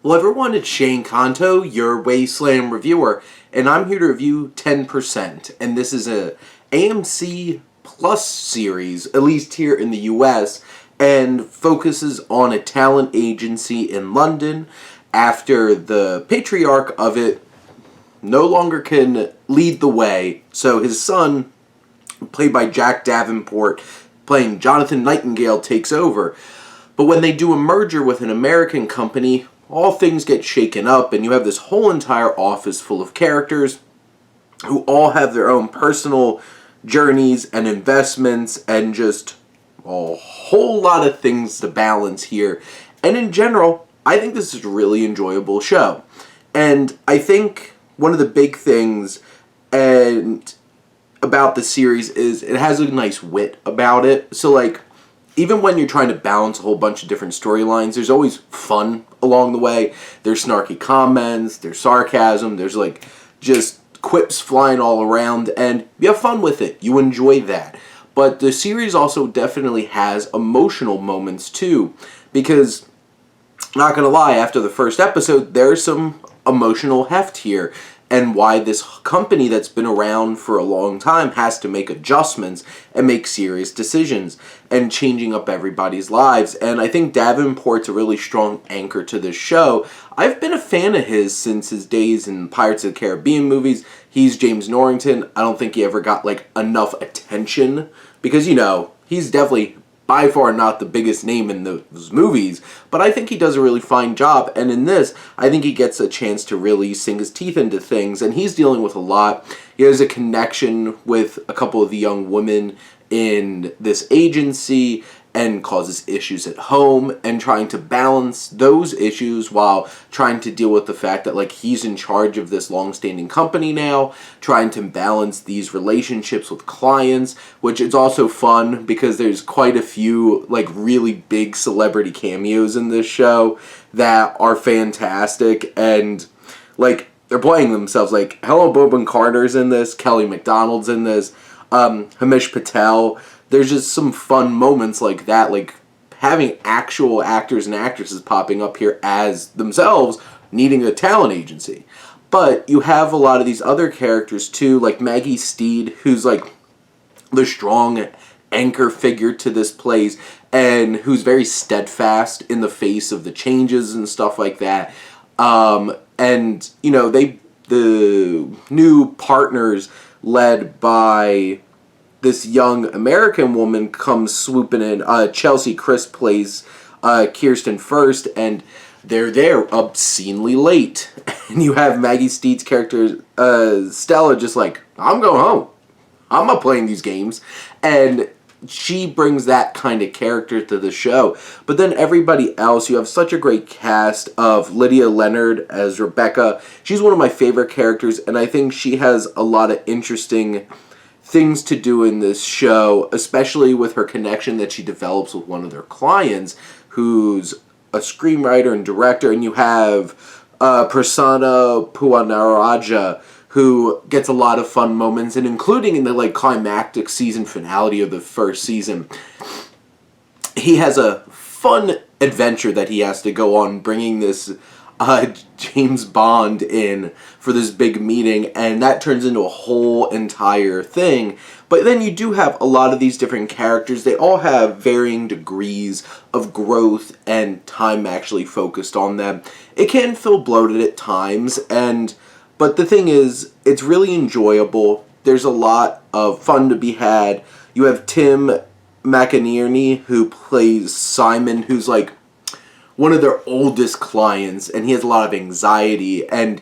Hello everyone, it's Shane Kanto, your Wasteland reviewer, and I'm here to review 10%. And this is a AMC Plus series, at least here in the US, and focuses on a talent agency in London after the patriarch of it no longer can lead the way. So his son, played by Jack Davenport, playing Jonathan Nightingale, takes over. But when they do a merger with an American company, all things get shaken up, and you have this whole entire office full of characters who all have their own personal journeys and investments and just a whole lot of things to balance here. And in general, I think this is a really enjoyable show. And I think one of the big things about the series is it has a nice wit about it. So, like, even when you're trying to balance a whole bunch of different storylines, there's always fun along the way. There's snarky comments, there's sarcasm, there's like just quips flying all around, and you have fun with it. You enjoy that. But the series also definitely has emotional moments too, because, not gonna lie, after the first episode, there's some emotional heft here, and why this company that's been around for a long time has to make adjustments and make serious decisions and changing up everybody's lives. And I think Davenport's a really strong anchor to this show. I've been a fan of his since his days in Pirates of the Caribbean movies. He's James Norrington. I don't think he ever got like enough attention because, you know, he's definitely by far not the biggest name in those movies, but I think he does a really fine job, and in this, I think he gets a chance to really sink his teeth into things, and he's dealing with a lot. He has a connection with a couple of the young women in this agency, and causes issues at home, and trying to balance those issues while trying to deal with the fact that, like, he's in charge of this long-standing company now, trying to balance these relationships with clients, which is also fun because there's quite a few, like, really big celebrity cameos in this show that are fantastic, and, like, they're playing themselves. Like, Hello Boban Carter's in this, Kelly MacDonald's in this, Hamish Patel. There's just some fun moments like that, like having actual actors and actresses popping up here as themselves needing a talent agency. But you have a lot of these other characters too, like Maggie Steed, who's like the strong anchor figure to this place and who's very steadfast in the face of the changes and stuff like that. And, you know, the new partners led by this young American woman comes swooping in. Chelsey plays Kirsten First, and they're there obscenely late. And you have Maggie Steed's character, Stella, just like, I'm going home. I'm not playing these games. And she brings that kind of character to the show. But then everybody else, you have such a great cast of Lydia Leonard as Rebecca. She's one of my favorite characters, and I think she has a lot of interesting things to do in this show, especially with her connection that she develops with one of their clients, who's a screenwriter and director, and you have Prasanna Puwanarajah, who gets a lot of fun moments, and including in the like climactic season finale of the first season, he has a fun adventure that he has to go on, bringing this James Bond in for this big meeting, and that turns into a whole entire thing. But then you do have a lot of these different characters. They all have varying degrees of growth and time actually focused on them. It can feel bloated at times, but the thing is, it's really enjoyable. There's a lot of fun to be had. You have Tim Mvinnerny, who plays Simon, who's like one of their oldest clients, and he has a lot of anxiety, and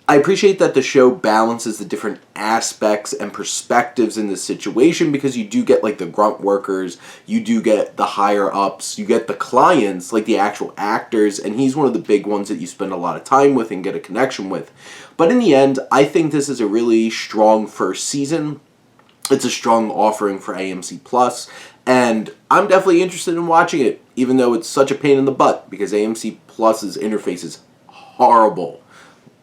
I appreciate that the show balances the different aspects and perspectives in this situation, because you do get like the grunt workers, you do get the higher ups, you get the clients, like the actual actors, and he's one of the big ones that you spend a lot of time with and get a connection with. But in the end, I think this is a really strong first season. It's a strong offering for AMC Plus, and I'm definitely interested in watching it, even though it's such a pain in the butt, because AMC Plus's interface is horrible.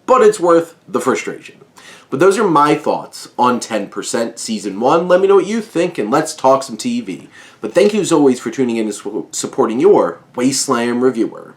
But it's worth the frustration. But those are my thoughts on 10% Season 1. Let me know what you think, and let's talk some TV. But thank you as always for tuning in and supporting your Wasteland reviewer.